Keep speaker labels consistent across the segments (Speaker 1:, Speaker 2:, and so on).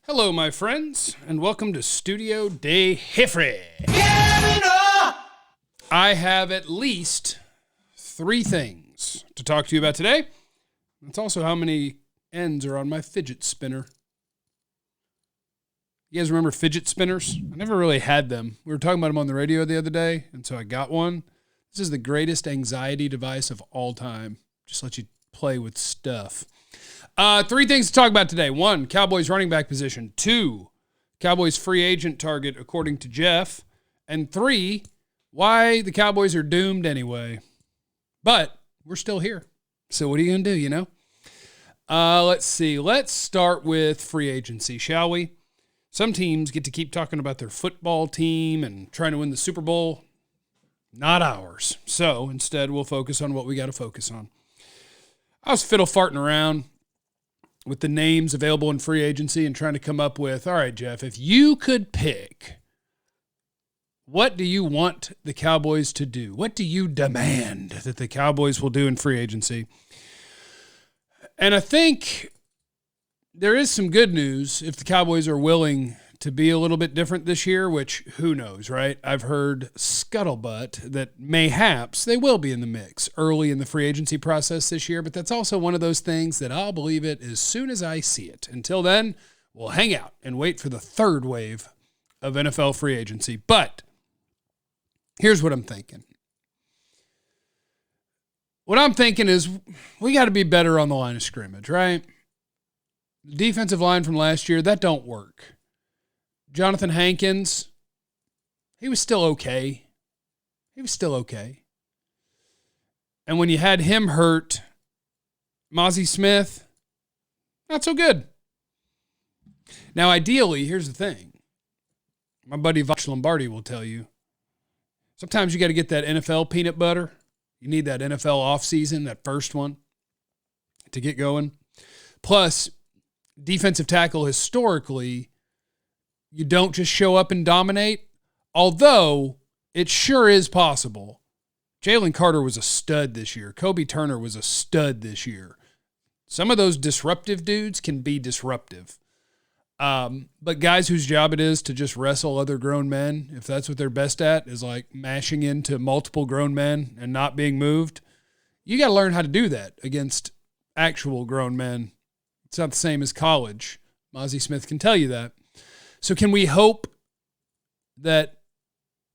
Speaker 1: Hello, my friends, and welcome to Studio de Jeffrey. I have at least 3 things to talk to you about today. That's also how many ends are on my fidget spinner. You guys remember fidget spinners? I never really had them. We were talking about them on the radio the other day, and so I got one. This is the greatest anxiety device of all time. Just let you play with stuff. 3 things to talk about today. 1, Cowboys running back position. 2, Cowboys free agent target according to Jeff. And 3, why the Cowboys are doomed anyway. But we're still here. So what are you going to do, you know? Let's see. Let's start with free agency, shall we? Some teams get to keep talking about their football team and trying to win the Super Bowl. Not ours. So instead, we'll focus on what we got to focus on. I was fiddle-farting around with the names available in free agency and trying to come up with, all right, Jeff, if you could pick, what do you want the Cowboys to do? What do you demand that the Cowboys will do in free agency? And I think there is some good news if the Cowboys are willing to be a little bit different this year, which who knows, right? I've heard scuttlebutt that mayhaps they will be in the mix early in the free agency process this year, but that's also one of those things that I'll believe it as soon as I see it. Until then, we'll hang out and wait for the third wave of NFL free agency. But here's what I'm thinking. What I'm thinking is we got to be better on the line of scrimmage, right? The defensive line from last year, that don't work. Jonathan Hankins, he was still okay. And when you had him hurt, Mozzie Smith, not so good. Now, ideally, here's the thing. My buddy Voch Lombardi will tell you, sometimes you got to get that NFL peanut butter. You need that NFL offseason, that first one, to get going. Plus, defensive tackle historically, you don't just show up and dominate, although it sure is possible. Jalen Carter was a stud this year. Kobe Turner was a stud this year. Some of those disruptive dudes can be disruptive. But guys whose job it is to just wrestle other grown men, if that's what they're best at, is like mashing into multiple grown men and not being moved, you got to learn how to do that against actual grown men. It's not the same as college. Mozzie Smith can tell you that. So can we hope that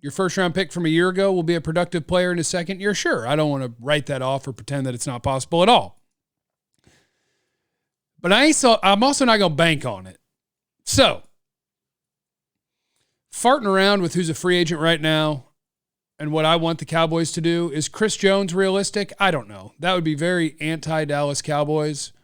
Speaker 1: your first-round pick from a year ago will be a productive player in his second year? Sure. I don't want to write that off or pretend that it's not possible at all. But I'm also not going to bank on it. So, farting around with who's a free agent right now and what I want the Cowboys to do, is Chris Jones realistic? I don't know. That would be very anti-Dallas Cowboys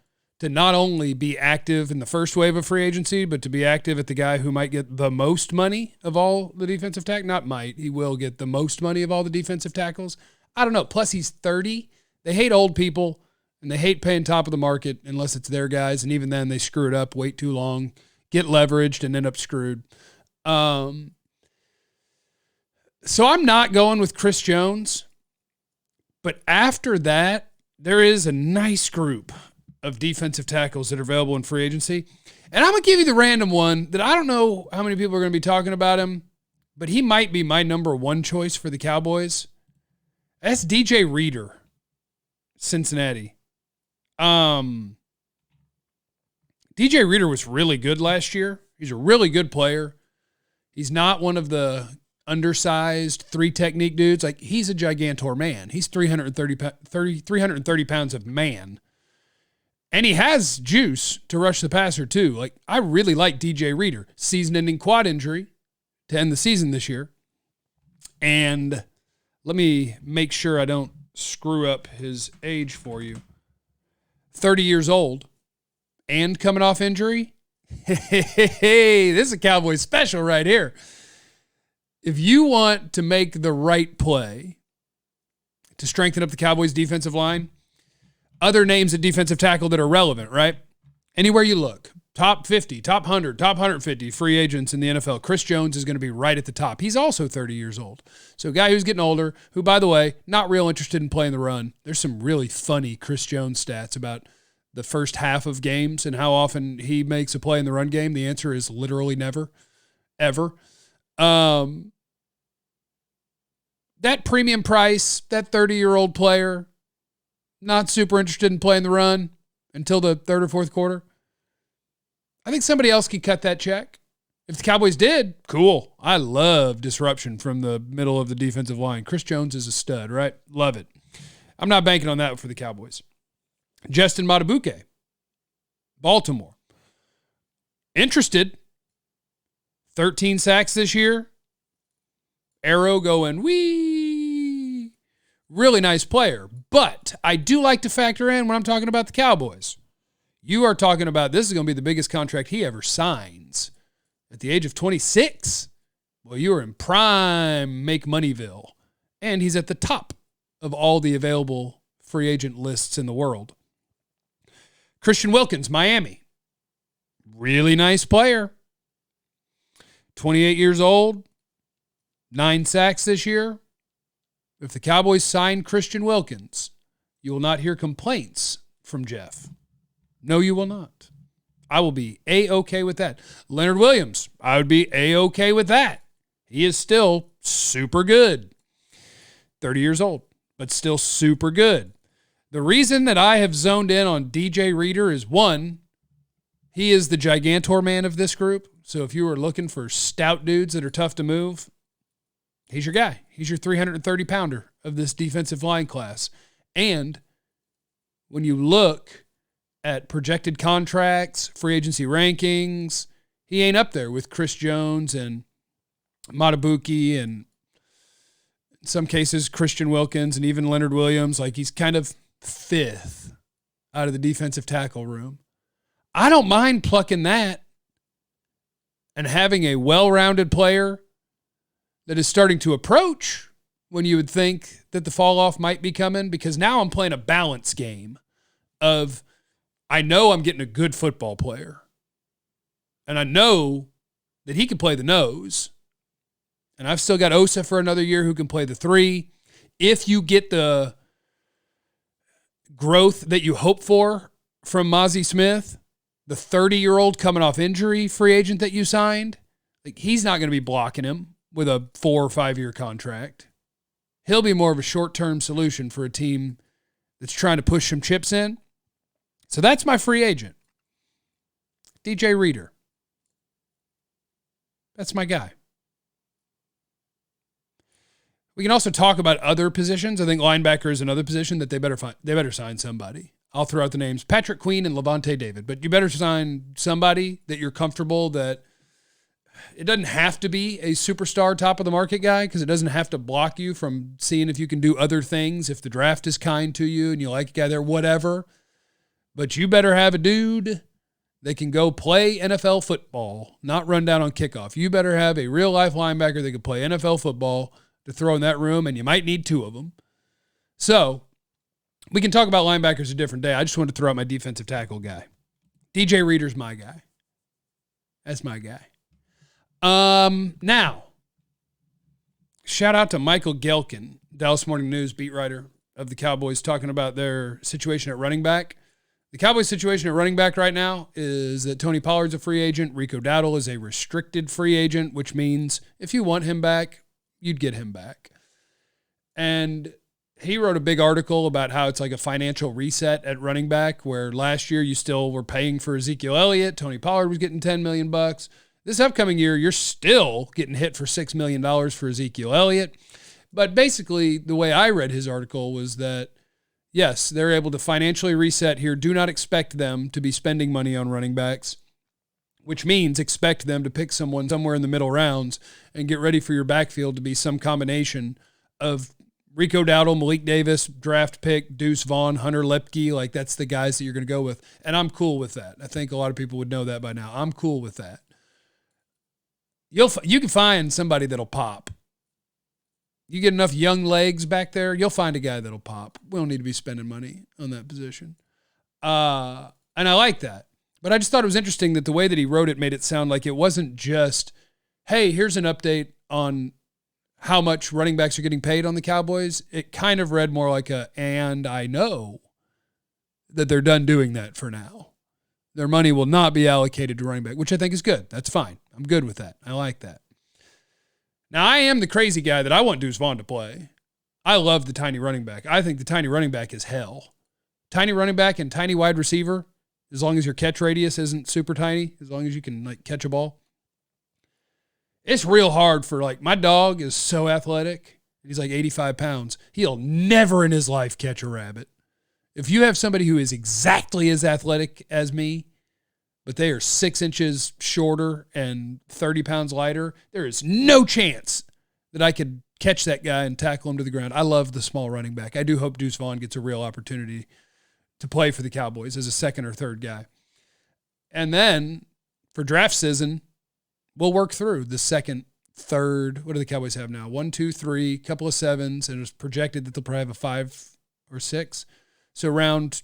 Speaker 1: to not only be active in the first wave of free agency, but to be active at the guy who might get the most money of all the defensive tackles. Not might, he will get the most money of all the defensive tackles. I don't know. Plus, he's 30. They hate old people, and they hate paying top of the market unless it's their guys, and even then they screw it up, wait too long, get leveraged, and end up screwed. So I'm not going with Chris Jones, but after that, there is a nice group of defensive tackles that are available in free agency. And I'm going to give you the random one that I don't know how many people are going to be talking about him, but he might be my number 1 choice for the Cowboys. That's DJ Reader, Cincinnati. DJ Reader was really good last year. He's a really good player. He's not one of the undersized 3-technique dudes. Like, he's a gigantor man. He's 330 pounds of man. And he has juice to rush the passer, too. Like, I really like DJ Reader. Season-ending quad injury to end the season this year. And let me make sure I don't screw up his age for you. 30 years old and coming off injury. Hey, this is a Cowboy special right here. If you want to make the right play to strengthen up the Cowboys defensive line, other names at defensive tackle that are relevant, right? Anywhere you look, top 50, top 100, top 150 free agents in the NFL, Chris Jones is going to be right at the top. He's also 30 years old. So a guy who's getting older, who, by the way, not real interested in playing the run. There's some really funny Chris Jones stats about the first half of games and how often he makes a play in the run game, the answer is literally never, ever. That premium price, that 30-year-old player, not super interested in playing the run until the third or fourth quarter. I think somebody else could cut that check. If the Cowboys did, cool. I love disruption from the middle of the defensive line. Chris Jones is a stud, right? Love it. I'm not banking on that for the Cowboys. Justin Matabuke, Baltimore. Interested. 13 sacks this year. Arrow going, wee. Really nice player. But I do like to factor in when I'm talking about the Cowboys. You are talking about this is going to be the biggest contract he ever signs. At the age of 26, well, you are in prime make moneyville. And he's at the top of all the available free agent lists in the world. Christian Wilkins, Miami. Really nice player. 28 years old. 9 sacks this year. If the Cowboys sign Christian Wilkins, you will not hear complaints from Jeff. No, you will not. I will be A-okay with that. Leonard Williams, I would be A-okay with that. He is still super good. 30 years old, but still super good. The reason that I have zoned in on DJ Reader is, one, he is the gigantor man of this group. So if you are looking for stout dudes that are tough to move, he's your guy. He's your 330-pounder of this defensive line class. And when you look at projected contracts, free agency rankings, he ain't up there with Chris Jones and Matabuke and in some cases Christian Wilkins and even Leonard Williams. Like, he's kind of fifth out of the defensive tackle room. I don't mind plucking that and having a well-rounded player that is starting to approach when you would think that the fall off might be coming, because now I'm playing a balance game of, I know I'm getting a good football player, and I know that he can play the nose, and I've still got Osa for another year who can play the 3. If you get the growth that you hope for from Mozzie Smith, the 30-year-old coming off injury free agent that you signed, like, he's not going to be blocking him with a 4 or 5 year contract. He'll be more of a short-term solution for a team that's trying to push some chips in. So that's my free agent. DJ Reader. That's my guy. We can also talk about other positions. I think linebacker is another position that they better sign somebody. I'll throw out the names Patrick Queen and Levante David, but you better sign somebody that you're comfortable that it doesn't have to be a superstar top of the market guy, because it doesn't have to block you from seeing if you can do other things. If the draft is kind to you and you like a guy there, whatever. But you better have a dude that can go play NFL football, not run down on kickoff. You better have a real-life linebacker that can play NFL football to throw in that room, and you might need 2 of them. So we can talk about linebackers a different day. I just wanted to throw out my defensive tackle guy. DJ Reader's my guy. That's my guy. Now, shout out to Michael Gelkin, Dallas Morning News beat writer of the Cowboys, talking about their situation at running back. The Cowboys' situation at running back right now is that Tony Pollard's a free agent. Rico Dowdle is a restricted free agent, which means if you want him back, you'd get him back. And he wrote a big article about how it's like a financial reset at running back, where last year you still were paying for Ezekiel Elliott. Tony Pollard was getting $10 million. This upcoming year, you're still getting hit for $6 million for Ezekiel Elliott. But basically, the way I read his article was that, yes, they're able to financially reset here. Do not expect them to be spending money on running backs, which means expect them to pick someone somewhere in the middle rounds and get ready for your backfield to be some combination of Rico Dowdle, Malik Davis, draft pick, Deuce Vaughn, Hunter Lepke. Like, that's the guys that you're going to go with. And I'm cool with that. I think a lot of people would know that by now. I'm cool with that. You can find somebody that'll pop. You get enough young legs back there, you'll find a guy that'll pop. We don't need to be spending money on that position. And I like that. But I just thought it was interesting that the way that he wrote it made it sound like it wasn't just, hey, here's an update on how much running backs are getting paid on the Cowboys. It kind of read more like and I know that they're done doing that for now. Their money will not be allocated to running back, which I think is good. That's fine. I'm good with that. I like that. Now, I am the crazy guy that I want Deuce Vaughn to play. I love the tiny running back. I think the tiny running back is hell. Tiny running back and tiny wide receiver, as long as your catch radius isn't super tiny, as long as you can like catch a ball. It's real hard for my dog is so athletic. He's like 85 pounds. He'll never in his life catch a rabbit. If you have somebody who is exactly as athletic as me, but they are 6 inches shorter and 30 pounds lighter, there is no chance that I could catch that guy and tackle him to the ground. I love the small running back. I do hope Deuce Vaughn gets a real opportunity to play for the Cowboys as a second or third guy. And then for draft season, we'll work through the second, third. What do the Cowboys have now? 1, 2, 3, couple of sevens, and it's projected that they'll probably have a 5 or 6. So round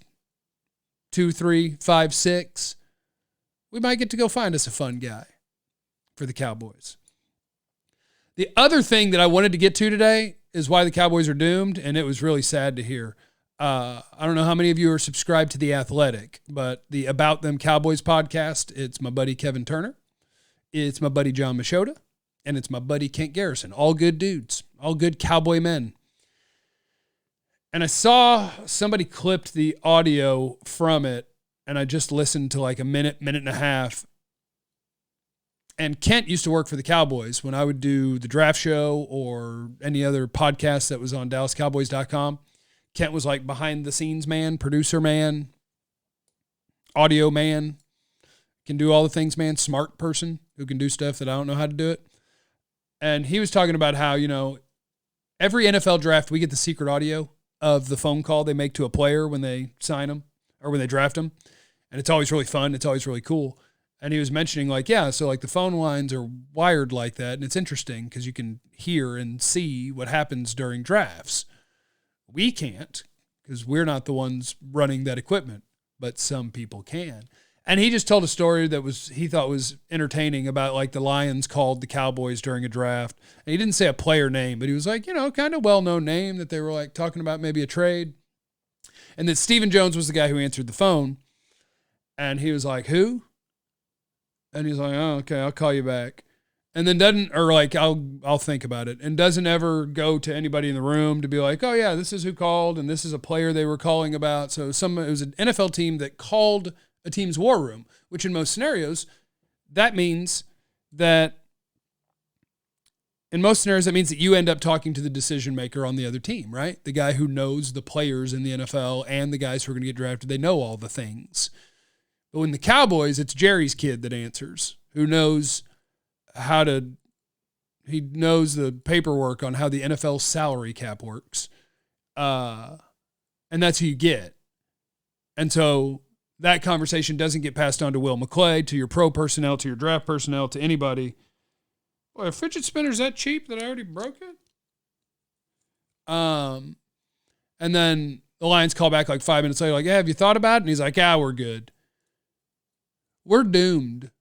Speaker 1: 2, 3, 5, 6, we might get to go find us a fun guy for the Cowboys. The other thing that I wanted to get to today is why the Cowboys are doomed, and it was really sad to hear. I don't know how many of you are subscribed to The Athletic, but the About Them Cowboys podcast, it's my buddy Kevin Turner, it's my buddy John Machota, and it's my buddy Kent Garrison. All good dudes, all good Cowboy men. And I saw somebody clipped the audio from it, and I just listened to like a minute and a half. And Kent used to work for the Cowboys when I would do the draft show or any other podcast that was on DallasCowboys.com. Kent was like behind the scenes man, producer man, audio man, can do all the things man, smart person who can do stuff that I don't know how to do it. And he was talking about how, every NFL draft, we get the secret audio of the phone call they make to a player when they sign them or when they draft them. And it's always really fun. It's always really cool. And he was mentioning so the phone lines are wired like that. And it's interesting because you can hear and see what happens during drafts. We can't because we're not the ones running that equipment, but some people can. And he just told a story that he thought was entertaining about the Lions called the Cowboys during a draft. And he didn't say a player name, but he was kind of well-known name that they were talking about maybe a trade. And that Stephen Jones was the guy who answered the phone. And he was like, who? And he's like, oh, okay, I'll call you back. And then I'll think about it. And doesn't ever go to anybody in the room to be like, oh yeah, this is who called and this is a player they were calling about. So it was an NFL team that called a team's war room, which in most scenarios, that means that you end up talking to the decision maker on the other team, right? The guy who knows the players in the NFL and the guys who are going to get drafted, they know all the things. But when the Cowboys, it's Jerry's kid that answers, who knows he knows the paperwork on how the NFL salary cap works. And that's who you get. And so that conversation doesn't get passed on to Will McClay, to your pro personnel, to your draft personnel, to anybody. Boy, a fidget spinner's that cheap that I already broke it? And then the Lions call back 5 minutes later, have you thought about it? And he's like, we're good. We're doomed.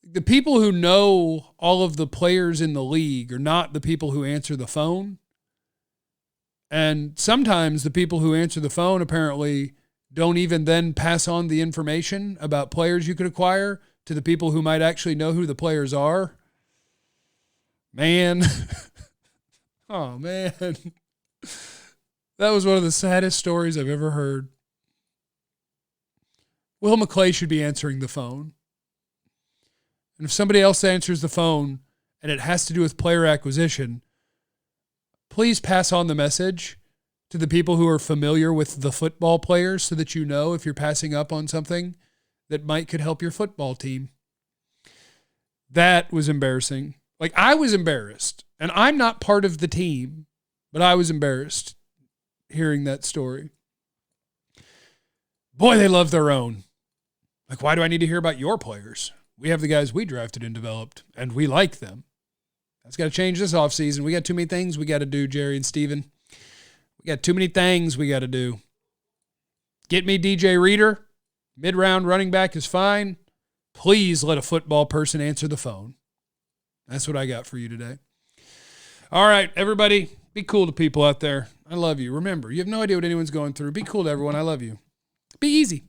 Speaker 1: The people who know all of the players in the league are not the people who answer the phone. And sometimes the people who answer the phone apparently don't even then pass on the information about players you could acquire to the people who might actually know who the players are. Man. Oh, man. That was one of the saddest stories I've ever heard. Will McClay should be answering the phone. And if somebody else answers the phone and it has to do with player acquisition, please pass on the message to the people who are familiar with the football players so that you know if you're passing up on something that could help your football team. That was embarrassing. I was embarrassed. And I'm not part of the team, but I was embarrassed hearing that story. Boy, they love their own. Why do I need to hear about your players? We have the guys we drafted and developed, and we like them. That's got to change this offseason. We got too many things we got to do, Jerry and Steven. We got too many things we got to do. Get me DJ Reader. Mid-round running back is fine. Please let a football person answer the phone. That's what I got for you today. All right, everybody, be cool to people out there. I love you. Remember, you have no idea what anyone's going through. Be cool to everyone. I love you. Be easy.